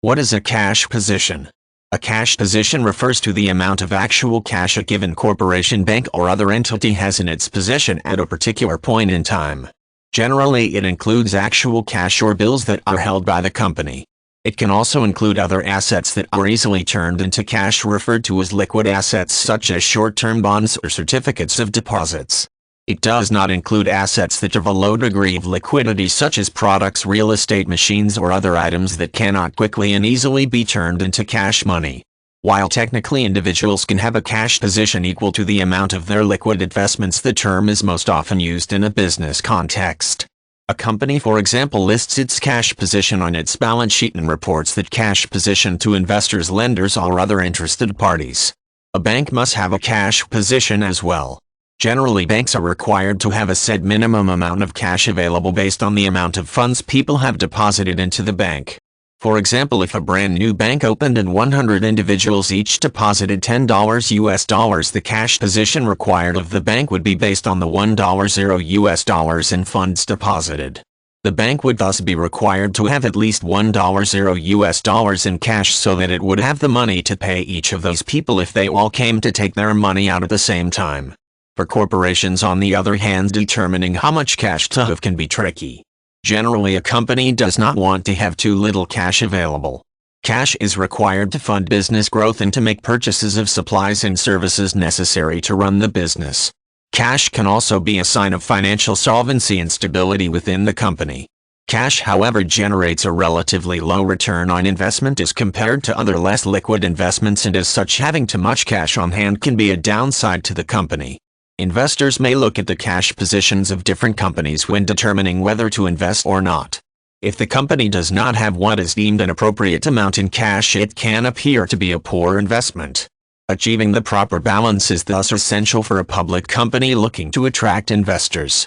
What is a cash position? A cash position refers to the amount of actual cash a given corporation, bank, or other entity has in its possession at a particular point in time. Generally, it includes actual cash or bills that are held by the company. It can also include other assets that are easily turned into cash, referred to as liquid assets, such as short-term bonds or certificates of deposits. It does not include assets that have a low degree of liquidity, such as products, real estate, machines, or other items that cannot quickly and easily be turned into cash money. While technically individuals can have a cash position equal to the amount of their liquid investments, the term is most often used in a business context. A company, for example, lists its cash position on its balance sheet and reports that cash position to investors, lenders, or other interested parties. A bank must have a cash position as well. Generally, banks are required to have a set minimum amount of cash available based on the amount of funds people have deposited into the bank. For example, if a brand new bank opened and 100 individuals each deposited $10 the cash position required of the bank would be based on the $1 in funds deposited. The bank would thus be required to have at least $1 in cash so that it would have the money to pay each of those people if they all came to take their money out at the same time. For corporations, on the other hand, determining how much cash to have can be tricky. Generally, a company does not want to have too little cash available. Cash is required to fund business growth and to make purchases of supplies and services necessary to run the business. Cash can also be a sign of financial solvency and stability within the company. Cash, however, generates a relatively low return on investment as compared to other less liquid investments, and as such, having too much cash on hand can be a downside to the company. Investors may look at the cash positions of different companies when determining whether to invest or not. If the company does not have what is deemed an appropriate amount in cash, it can appear to be a poor investment. Achieving the proper balance is thus essential for a public company looking to attract investors.